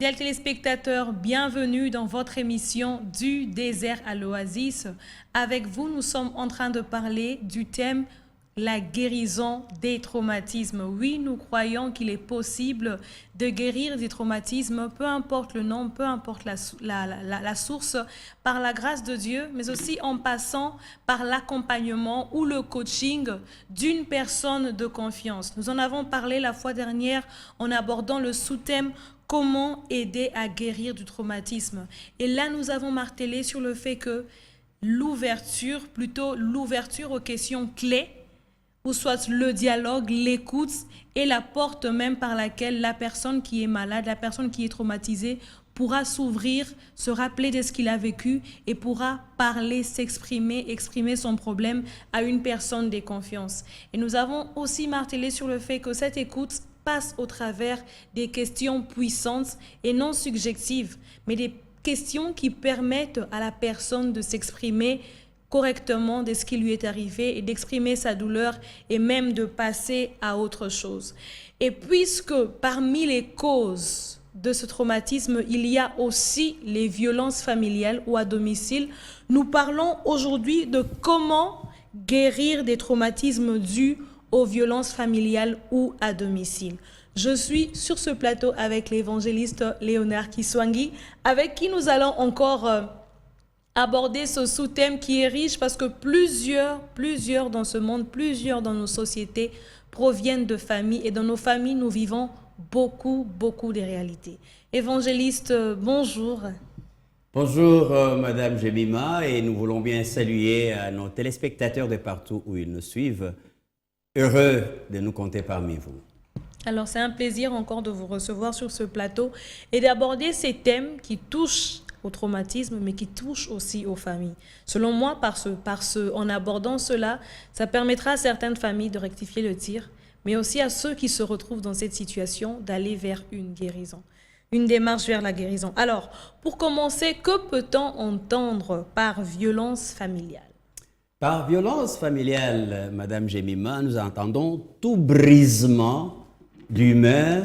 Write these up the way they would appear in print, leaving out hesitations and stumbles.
Fidèles téléspectateurs, bienvenue dans votre émission du désert à l'oasis. Avec vous, nous sommes en train de parler du thème la guérison des traumatismes. Oui, nous croyons qu'il est possible de guérir des traumatismes, peu importe le nom, peu importe la source, par la grâce de Dieu, mais aussi en passant par l'accompagnement ou le coaching d'une personne de confiance. Nous en avons parlé la fois dernière en abordant le sous-thème comment aider à guérir du traumatisme. Et là, nous avons martelé sur le fait que l'ouverture, plutôt l'ouverture aux questions clés, ou soit le dialogue, l'écoute et la porte même par laquelle la personne qui est malade, la personne qui est traumatisée pourra s'ouvrir, se rappeler de ce qu'il a vécu et pourra parler, s'exprimer, exprimer son problème à une personne de confiance. Et nous avons aussi martelé sur le fait que cette écoute passe au travers des questions puissantes et non subjectives, mais des questions qui permettent à la personne de s'exprimer correctement de ce qui lui est arrivé et d'exprimer sa douleur et même de passer à autre chose. Et puisque parmi les causes de ce traumatisme, il y a aussi les violences familiales ou à domicile, nous parlons aujourd'hui de comment guérir des traumatismes dus aux violences familiales ou à domicile. Je suis sur ce plateau avec l'évangéliste Léonard Kiswangi, avec qui nous allons encore aborder ce sous-thème qui est riche parce que plusieurs dans ce monde, plusieurs dans nos sociétés proviennent de familles et dans nos familles, nous vivons beaucoup de réalités. Évangéliste, bonjour. Bonjour Madame Jemima et nous voulons bien saluer à nos téléspectateurs de partout où ils nous suivent. Heureux de nous compter parmi vous. Alors c'est un plaisir encore de vous recevoir sur ce plateau et d'aborder ces thèmes qui touchent au traumatisme, mais qui touche aussi aux familles. Selon moi, en abordant cela, ça permettra à certaines familles de rectifier le tir, mais aussi à ceux qui se retrouvent dans cette situation d'aller vers une guérison, une démarche vers la guérison. Alors, pour commencer, que peut-on entendre par violence familiale? Par violence familiale, Madame Jemima, nous entendons tout brisement d'humeur,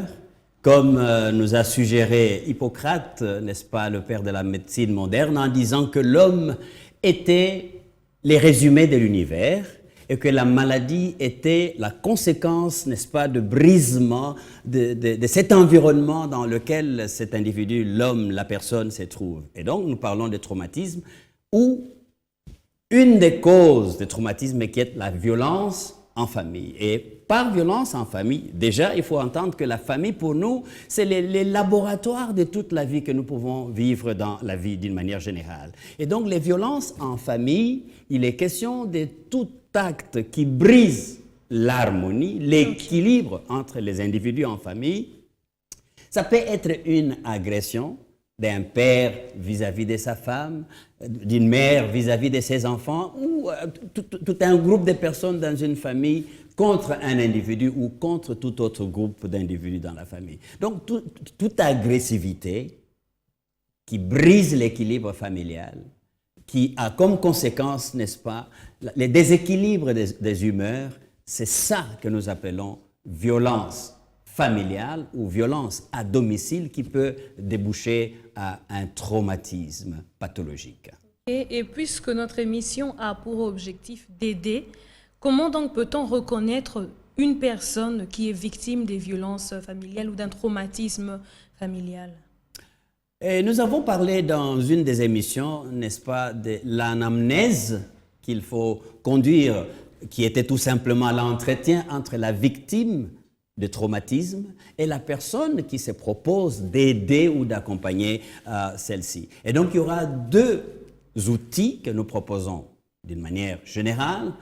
comme nous a suggéré Hippocrate, n'est-ce pas, le père de la médecine moderne, en disant que l'homme était les résumés de l'univers et que la maladie était la conséquence, n'est-ce pas, de brisement de cet environnement dans lequel cet individu, l'homme, la personne se trouve. Et donc, nous parlons de traumatisme où une des causes des traumatismes est qui est la violence en famille. Et par violence en famille, déjà, il faut entendre que la famille, pour nous, c'est les laboratoires de toute la vie que nous pouvons vivre dans la vie d'une manière générale. Et donc, les violences en famille, il est question de tout acte qui brise l'harmonie, l'équilibre entre les individus en famille. Ça peut être une agression d'un père vis-à-vis de sa femme, d'une mère vis-à-vis de ses enfants, ou tout un groupe de personnes dans une famille contre un individu ou contre tout autre groupe d'individus dans la famille. Donc, toute agressivité qui brise l'équilibre familial, qui a comme conséquence, n'est-ce pas, les déséquilibres des humeurs, c'est ça que nous appelons violence familiale ou violence à domicile qui peut déboucher à un traumatisme pathologique. Et puisque notre émission a pour objectif d'aider, comment donc peut-on reconnaître une personne qui est victime des violences familiales ou d'un traumatisme familial? Et nous avons parlé dans une des émissions, n'est-ce pas, de l'anamnèse qu'il faut conduire, qui était tout simplement l'entretien entre la victime de traumatisme et la personne qui se propose d'aider ou d'accompagner celle-ci. Et donc, il y aura deux outils que nous proposons d'une manière générale.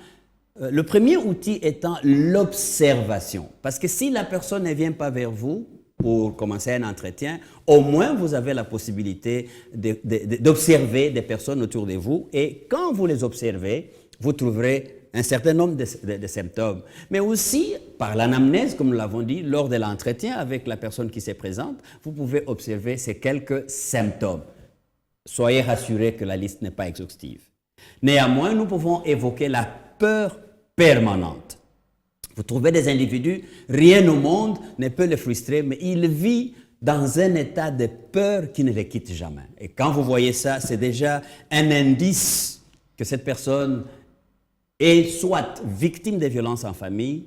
Le premier outil étant l'observation. Parce que si la personne ne vient pas vers vous pour commencer un entretien, au moins vous avez la possibilité d'observer des personnes autour de vous. Et quand vous les observez, vous trouverez un certain nombre de symptômes. Mais aussi, par l'anamnèse, comme nous l'avons dit, lors de l'entretien avec la personne qui se présente, vous pouvez observer ces quelques symptômes. Soyez rassurés que la liste n'est pas exhaustive. Néanmoins, nous pouvons évoquer la peur permanente. Vous trouvez des individus, rien au monde ne peut les frustrer, mais il vit dans un état de peur qui ne les quitte jamais. Et quand vous voyez ça, c'est déjà un indice que cette personne est soit victime de violences en famille,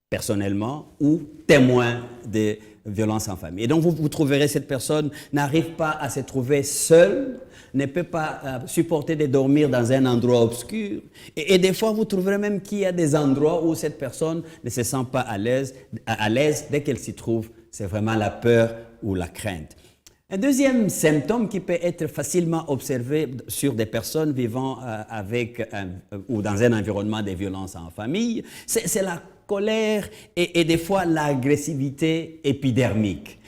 personnellement, ou témoin de violences en famille. Et donc, vous trouverez cette personne n'arrive pas à se trouver seule, ne peut pas supporter de dormir dans un endroit obscur. Et des fois, vous trouverez même qu'il y a des endroits où cette personne ne se sent pas à l'aise dès qu'elle s'y trouve. C'est vraiment la peur ou la crainte. Un deuxième symptôme qui peut être facilement observé sur des personnes vivant ou dans un environnement de violence en famille, c'est la colère et des fois l'agressivité épidermique.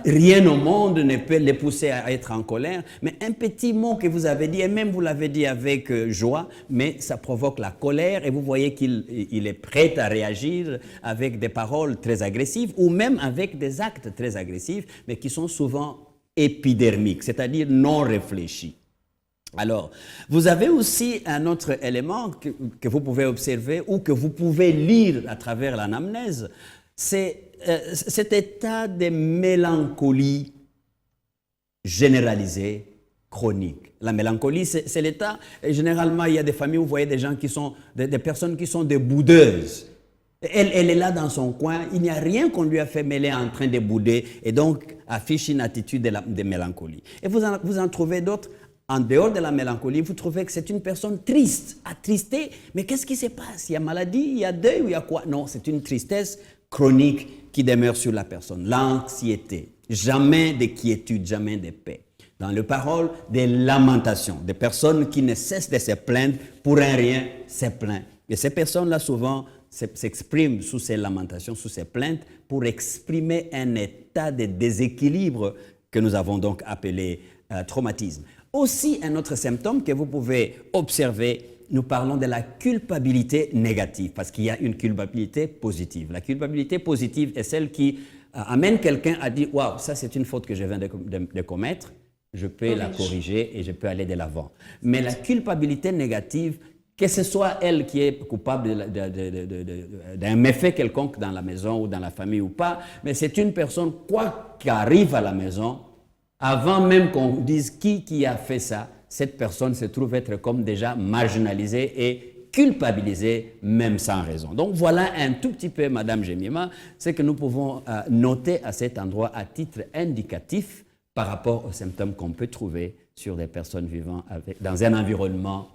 Rien au monde ne peut les pousser à être en colère, mais un petit mot que vous avez dit, et même vous l'avez dit avec joie, mais ça provoque la colère et vous voyez qu'il est prêt à réagir avec des paroles très agressives ou même avec des actes très agressifs, mais qui sont souvent épidermiques, c'est-à-dire non réfléchis. Alors, vous avez aussi un autre élément que vous pouvez observer ou que vous pouvez lire à travers l'anamnèse, c'est cet état de mélancolie généralisée, chronique. La mélancolie, c'est l'état, et généralement, il y a des familles où vous voyez des gens qui sont, des personnes qui sont des boudeuses. Elle est là dans son coin, il n'y a rien qu'on lui a fait, mais elle est en train de bouder, et donc affiche une attitude de mélancolie. Et vous en trouvez d'autres. En dehors de la mélancolie, vous trouvez que c'est une personne triste, attristée. Mais qu'est-ce qui se passe? Il y a maladie, il y a deuil, ou il y a quoi? Non, c'est une tristesse chronique qui demeure sur la personne. L'anxiété. Jamais de quiétude, jamais de paix. Dans les paroles, des lamentations. Des personnes qui ne cessent de se plaindre pour un rien, se plaignent. Et ces personnes-là, souvent, s'expriment sous ces lamentations, sous ces plaintes, pour exprimer un état de déséquilibre que nous avons donc appelé traumatisme. Aussi, un autre symptôme que vous pouvez observer, nous parlons de la culpabilité négative, parce qu'il y a une culpabilité positive. La culpabilité positive est celle qui amène quelqu'un à dire « Waouh, ça c'est une faute que je viens de commettre, je peux la corriger et je peux aller de l'avant. » Mais la culpabilité négative, que ce soit elle qui est coupable d'un méfait quelconque dans la maison ou dans la famille ou pas, mais c'est une personne, quoi qu'arrive à la maison, avant même qu'on dise qui a fait ça, cette personne se trouve être comme déjà marginalisée et culpabilisée, même sans raison. Donc voilà un tout petit peu, Madame Jemima, ce que nous pouvons noter à cet endroit à titre indicatif par rapport aux symptômes qu'on peut trouver sur des personnes vivant dans un environnement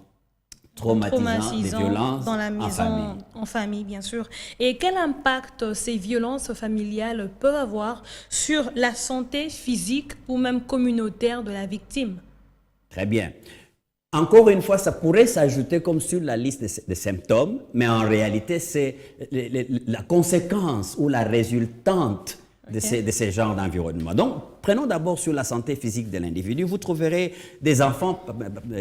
traumatisant, des violences dans la maison, en famille, bien sûr. Et quel impact ces violences familiales peuvent avoir sur la santé physique ou même communautaire de la victime? Très bien. Encore une fois, ça pourrait s'ajouter comme sur la liste des symptômes, mais en réalité, c'est la conséquence ou la résultante de ces genres d'environnement. Donc, prenons d'abord sur la santé physique de l'individu. Vous trouverez des enfants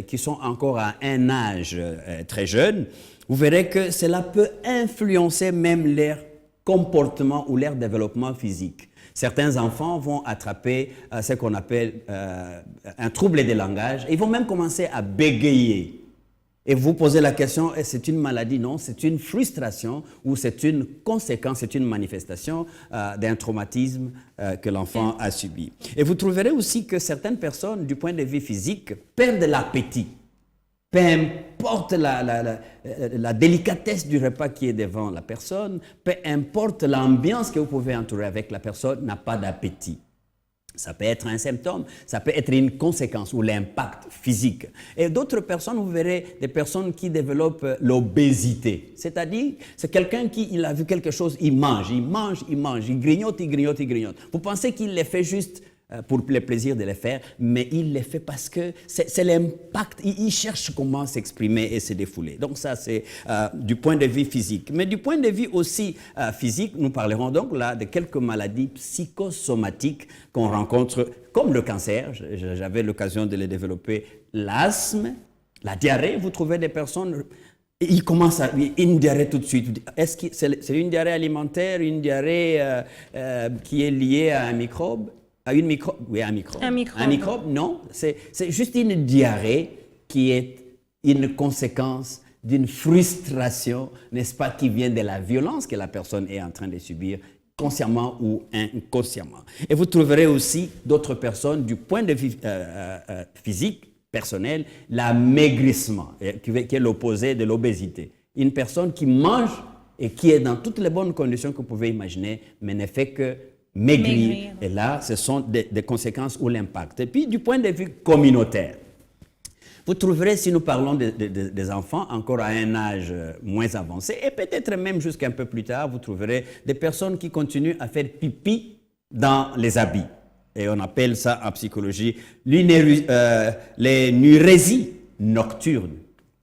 qui sont encore à un âge très jeune. Vous verrez que cela peut influencer même leur comportement ou leur développement physique. Certains enfants vont attraper ce qu'on appelle un trouble de langage. Ils vont même commencer à bégayer. Et vous posez la question, c'est une maladie? Non, c'est une frustration ou c'est une conséquence, c'est une manifestation d'un traumatisme que l'enfant a subi. Et vous trouverez aussi que certaines personnes, du point de vue physique, perdent l'appétit. Peu importe la délicatesse du repas qui est devant la personne, peu importe l'ambiance que vous pouvez entourer avec la personne, n'a pas d'appétit. Ça peut être un symptôme, ça peut être une conséquence ou l'impact physique. Et d'autres personnes, vous verrez des personnes qui développent l'obésité. C'est-à-dire, c'est quelqu'un qui il a vu quelque chose, il mange, il grignote, il grignote, il grignote. Vous pensez qu'il le fait juste pour le plaisir de le faire, mais il le fait parce que c'est l'impact. Il cherche comment s'exprimer et se défouler. Donc ça, c'est du point de vue physique. Mais du point de vue aussi physique, nous parlerons donc là de quelques maladies psychosomatiques qu'on rencontre, comme le cancer. J'avais l'occasion de les développer. L'asthme, la diarrhée. Vous trouvez des personnes... Il commence à une diarrhée tout de suite. Est-ce que c'est une diarrhée alimentaire, une diarrhée qui est liée à un microbe? À une microbe? Oui, un microbe. Un microbe, non. C'est juste une diarrhée qui est une conséquence d'une frustration, n'est-ce pas, qui vient de la violence que la personne est en train de subir consciemment ou inconsciemment. Et vous trouverez aussi d'autres personnes du point de vue physique, personnel, l'amaigrissement, qui est l'opposé de l'obésité. Une personne qui mange et qui est dans toutes les bonnes conditions que vous pouvez imaginer, mais ne fait que maigrir. Et là, ce sont des conséquences ou l'impact. Et puis, du point de vue communautaire, vous trouverez, si nous parlons des enfants encore à un âge moins avancé, et peut-être même jusqu'un peu plus tard, vous trouverez des personnes qui continuent à faire pipi dans les habits. Et on appelle ça en psychologie les nurésies nocturnes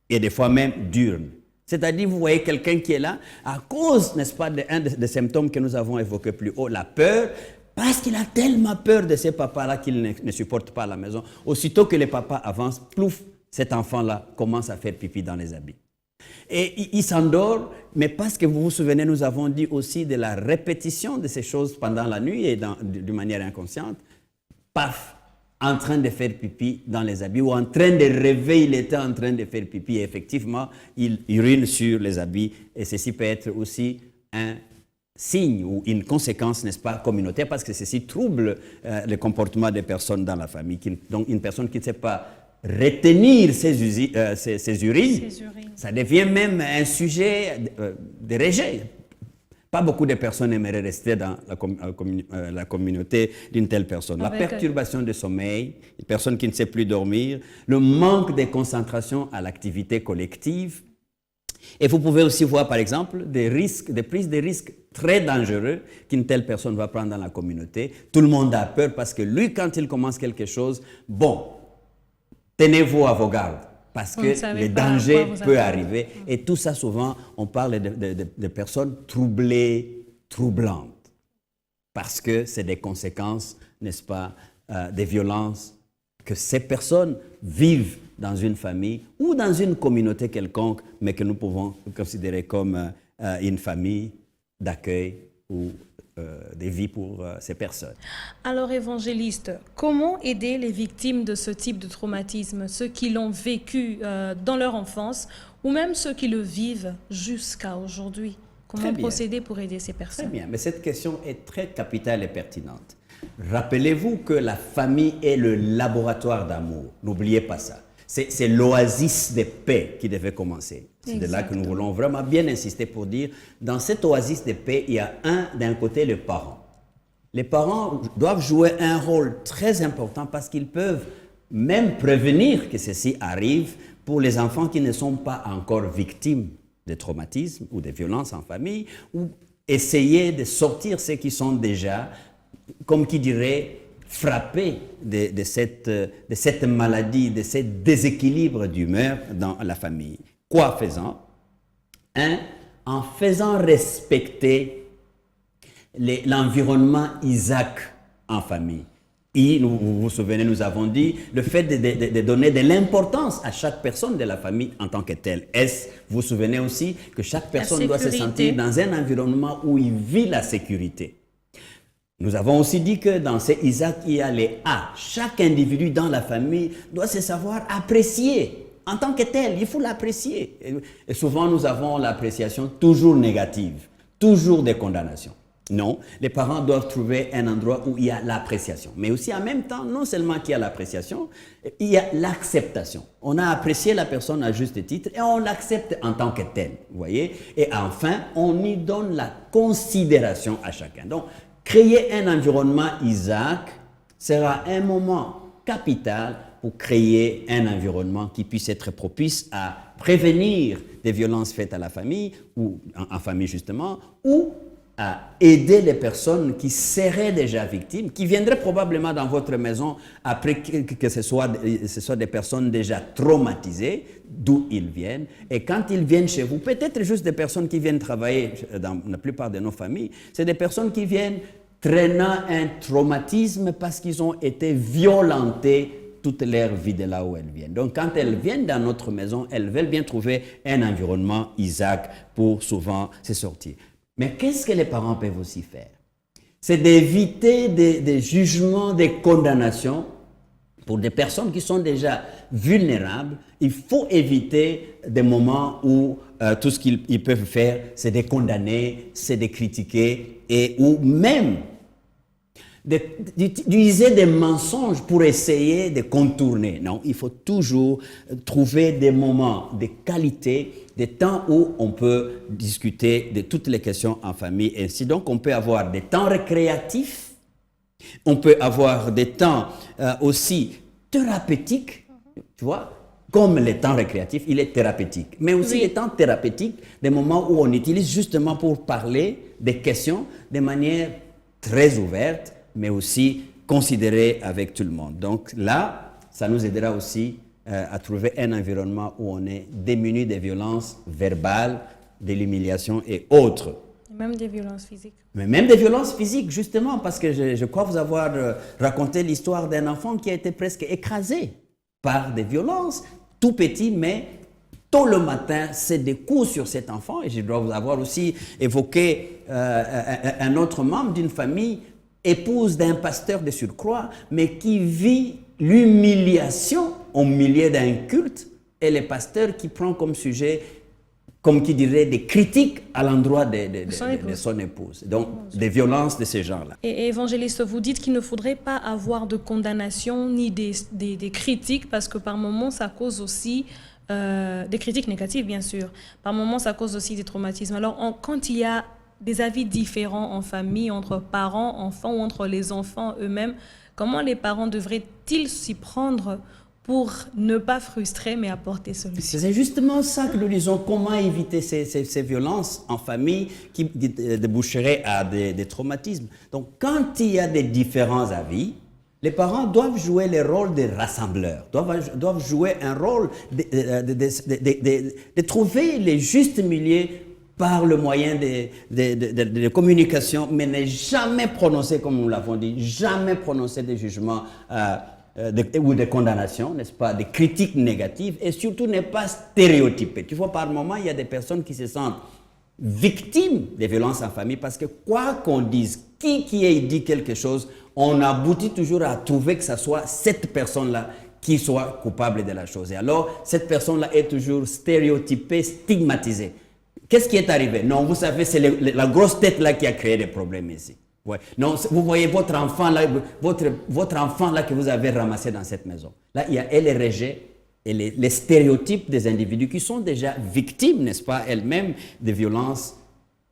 et des fois même diurnes. C'est-à-dire, vous voyez quelqu'un qui est là à cause, n'est-ce pas, d'un des symptômes que nous avons évoqués plus haut, la peur, parce qu'il a tellement peur de ces papas-là qu'il ne supporte pas à la maison. Aussitôt que les papas avancent, plouf, cet enfant-là commence à faire pipi dans les habits. Et il s'endort, mais parce que vous vous souvenez, nous avons dit aussi de la répétition de ces choses pendant la nuit et d'une manière inconsciente, paf, en train de faire pipi dans les habits ou en train de rêver, il était en train de faire pipi et effectivement, il urine sur les habits et ceci peut être aussi un signe ou une conséquence, n'est-ce pas, communautaire parce que ceci trouble le comportement des personnes dans la famille. Donc une personne qui ne sait pas retenir ses urines, ça devient même un sujet de rejet. Pas beaucoup de personnes aimeraient rester dans la communauté d'une telle personne. La perturbation de sommeil, une personne qui ne sait plus dormir, le manque de concentration à l'activité collective. Et vous pouvez aussi voir, par exemple, des prises de risques très dangereux qu'une telle personne va prendre dans la communauté. Tout le monde a peur parce que lui, quand il commence quelque chose, bon, tenez-vous à vos gardes. Parce que le danger peut arriver. Et tout ça, souvent, on parle de personnes troublées, troublantes. Parce que c'est des conséquences, n'est-ce pas, des violences que ces personnes vivent dans une famille ou dans une communauté quelconque, mais que nous pouvons considérer comme une famille d'accueil ou des vies pour ces personnes. Alors, évangéliste, comment aider les victimes de ce type de traumatisme, ceux qui l'ont vécu dans leur enfance ou même ceux qui le vivent jusqu'à aujourd'hui? Comment procéder pour aider ces personnes? Très bien, mais cette question est très capitale et pertinente. Rappelez-vous que la famille est le laboratoire d'amour. N'oubliez pas ça. C'est l'oasis de paix qui devait commencer. C'est de là que nous voulons vraiment bien insister pour dire, dans cette oasis de paix, il y a d'un côté les parents. Les parents doivent jouer un rôle très important parce qu'ils peuvent même prévenir que ceci arrive pour les enfants qui ne sont pas encore victimes de traumatismes ou de violences en famille, ou essayer de sortir ceux qui sont déjà, comme qui dirait, frappés de cette maladie, de ce déséquilibre d'humeur dans la famille. Quoi faisant? En faisant respecter l'environnement Isaac en famille. Et vous vous souvenez, nous avons dit le fait de donner de l'importance à chaque personne de la famille en tant que telle. Vous vous souvenez aussi que chaque personne doit se sentir dans un environnement où il vit la sécurité. Nous avons aussi dit que dans ces Isaac, il y a les A. Chaque individu dans la famille doit se savoir apprécier. En tant que tel, il faut l'apprécier. Et souvent, nous avons l'appréciation toujours négative, toujours des condamnations. Non, les parents doivent trouver un endroit où il y a l'appréciation. Mais aussi en même temps, non seulement qu'il y a l'appréciation, il y a l'acceptation. On a apprécié la personne à juste titre et on l'accepte en tant que tel. Vous voyez? Et enfin, on y donne la considération à chacun. Donc, créer un environnement Isaac sera un moment capital pour créer un environnement qui puisse être propice à prévenir des violences faites à la famille, ou en famille justement, ou à aider les personnes qui seraient déjà victimes, qui viendraient probablement dans votre maison après que ce soit des personnes déjà traumatisées, d'où ils viennent. Et quand ils viennent chez vous, peut-être juste des personnes qui viennent travailler dans la plupart de nos familles, c'est des personnes qui viennent traînant un traumatisme parce qu'ils ont été violentés toute leur vie de là où elles viennent. Donc, quand elles viennent dans notre maison, elles veulent bien trouver un environnement Isaac pour souvent se sortir. Mais qu'est-ce que les parents peuvent aussi faire? C'est d'éviter des jugements, des condamnations Pour des personnes qui sont déjà vulnérables, il faut éviter des moments où tout ce qu'ils peuvent faire, c'est de condamner, c'est de critiquer, et ou même d'utiliser des mensonges pour essayer de contourner. Non, il faut toujours trouver des moments de qualité, des temps où on peut discuter de toutes les questions en famille. Ainsi donc, on peut avoir des temps récréatifs, on peut avoir des temps aussi thérapeutiques, tu vois, comme les temps récréatifs, il est thérapeutique. Mais aussi les temps thérapeutiques, des moments où on utilise justement pour parler des questions de manière très ouverte, mais aussi considérée avec tout le monde. Donc là, ça nous aidera aussi à trouver un environnement où on est démuni des violences verbales, de l'humiliation et autres. Même des violences physiques. Mais même des violences physiques, justement, parce que je crois vous avoir raconté l'histoire d'un enfant qui a été presque écrasé par des violences, tout petit, mais tôt le matin, c'est des coups sur cet enfant. Et je dois vous avoir aussi évoqué un autre membre d'une famille, épouse d'un pasteur de surcroît, mais qui vit l'humiliation au milieu d'un culte, et le pasteur qui prend comme sujet, comme qui dirait, des critiques à l'endroit de son épouse. Donc, des violences de ces gens-là. Et évangéliste, vous dites qu'il ne faudrait pas avoir de condamnation ni des critiques, parce que par moments, ça cause aussi des critiques négatives, bien sûr. Par moments, ça cause aussi des traumatismes. Alors, quand il y a des avis différents en famille, entre parents, enfants ou entre les enfants eux-mêmes, comment les parents devraient-ils s'y prendre pour ne pas frustrer, mais apporter solution? C'est justement ça que nous disons, comment éviter ces violences en famille qui déboucheraient à des traumatismes. Donc, quand il y a des différents avis, les parents doivent jouer le rôle des rassembleurs, doivent jouer un rôle de trouver les justes milieux par le moyen de communication, mais ne jamais prononcer, comme nous l'avons dit, jamais prononcer des jugements ou des condamnations, n'est-ce pas, des critiques négatives, et surtout ne pas stéréotyper. Tu vois, par moment, il y a des personnes qui se sentent victimes des violences en famille parce que quoi qu'on dise, qui ait dit quelque chose, on aboutit toujours à trouver que ce soit cette personne-là qui soit coupable de la chose. Et alors, cette personne-là est toujours stéréotypée, stigmatisée. Qu'est-ce qui est arrivé? Non, vous savez, c'est la grosse tête là qui a créé des problèmes ici. Ouais. Non, vous voyez votre enfant là, votre enfant là que vous avez ramassé dans cette maison. Là, il y a les rejets et les stéréotypes des individus qui sont déjà victimes, n'est-ce pas, elles-mêmes, de violences.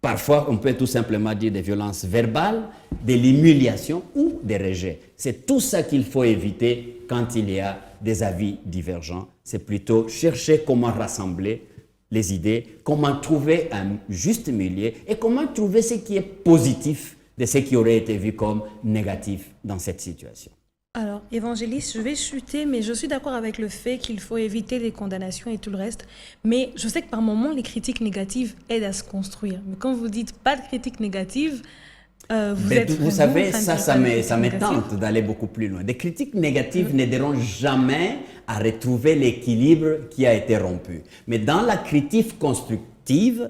Parfois, on peut tout simplement dire des violences verbales, de l'humiliation ou des rejets. C'est tout ça qu'il faut éviter quand il y a des avis divergents. C'est plutôt chercher comment rassembler les idées, comment trouver un juste milieu et comment trouver ce qui est positif de ce qui aurait été vu comme négatif dans cette situation. Alors, évangéliste, je vais chuter, mais je suis d'accord avec le fait qu'il faut éviter les condamnations et tout le reste. Mais je sais que par moments, les critiques négatives aident à se construire. Mais quand vous dites pas de critiques négatives, vous savez, ça me tente d'aller beaucoup plus loin. Des critiques négatives n'aideront jamais à retrouver l'équilibre qui a été rompu. Mais dans la critique constructive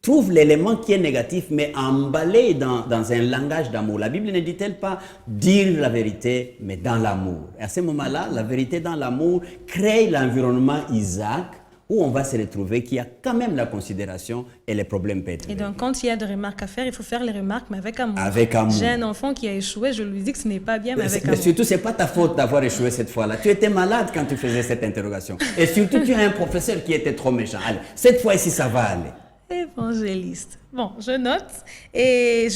trouve l'élément qui est négatif, mais emballé dans un langage d'amour. La Bible ne dit-elle pas dire la vérité, mais dans l'amour. Et à ce moment-là, la vérité dans l'amour crée l'environnement Isaac, où on va se retrouver qu'il y a quand même la considération et les problèmes peuvent être. Et donc, quand il y a des remarques à faire, il faut faire les remarques, mais avec amour. Avec amour. J'ai un enfant qui a échoué, je lui dis que ce n'est pas bien, mais avec amour. Mais surtout, ce n'est pas ta faute d'avoir échoué cette fois-là. Tu étais malade quand tu faisais cette interrogation. Et surtout, tu as un professeur qui était trop méchant. Allez, cette fois-ci, ça va aller. Évangéliste. Bon, je note. Et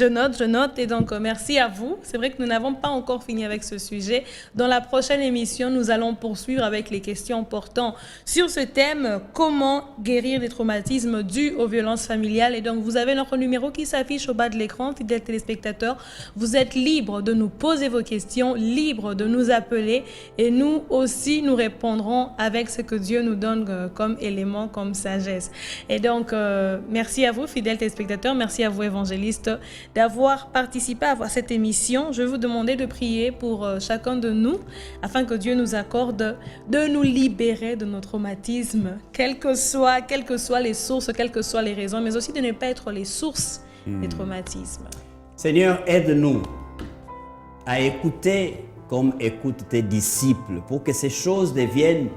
donc, merci à vous. C'est vrai que nous n'avons pas encore fini avec ce sujet. Dans la prochaine émission, nous allons poursuivre avec les questions portant sur ce thème, comment guérir les traumatismes dus aux violences familiales. Et donc, vous avez notre numéro qui s'affiche au bas de l'écran, fidèles téléspectateurs. Vous êtes libres de nous poser vos questions, libres de nous appeler. Et nous aussi, nous répondrons avec ce que Dieu nous donne comme élément, comme sagesse. Et donc, merci à vous, fidèles téléspectateurs. Merci à vous, évangélistes, d'avoir participé à cette émission. Je vais vous demander de prier pour chacun de nous, afin que Dieu nous accorde de nous libérer de nos traumatismes, quelles que soient les sources, quelles que soient les raisons, mais aussi de ne pas être les sources des traumatismes. Seigneur, aide-nous à écouter comme écoute tes disciples, pour que ces choses deviennent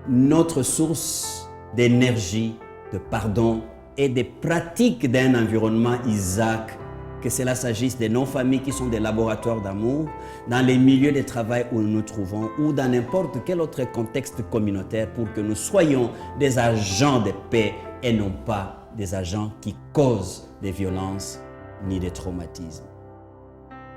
notre source d'énergie, de pardon et des pratiques d'un environnement Isaac, que cela s'agisse de nos familles qui sont des laboratoires d'amour, dans les milieux de travail où nous nous trouvons ou dans n'importe quel autre contexte communautaire, pour que nous soyons des agents de paix et non pas des agents qui causent des violences ni des traumatismes.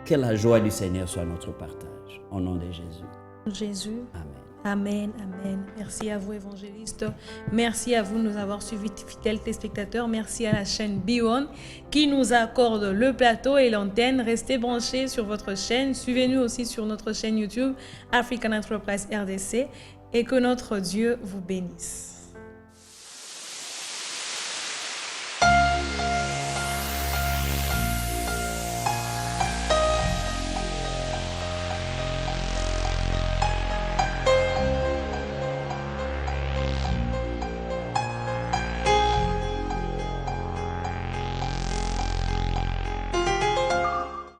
Que la joie du Seigneur soit notre partage. Au nom de Jésus. Jésus. Amen. Amen, amen. Merci à vous, évangélistes. Merci à vous de nous avoir suivis, fidèles téléspectateurs. Merci à la chaîne Be-One qui nous accorde le plateau et l'antenne. Restez branchés sur votre chaîne. Suivez-nous aussi sur notre chaîne YouTube African Enterprise RDC et que notre Dieu vous bénisse.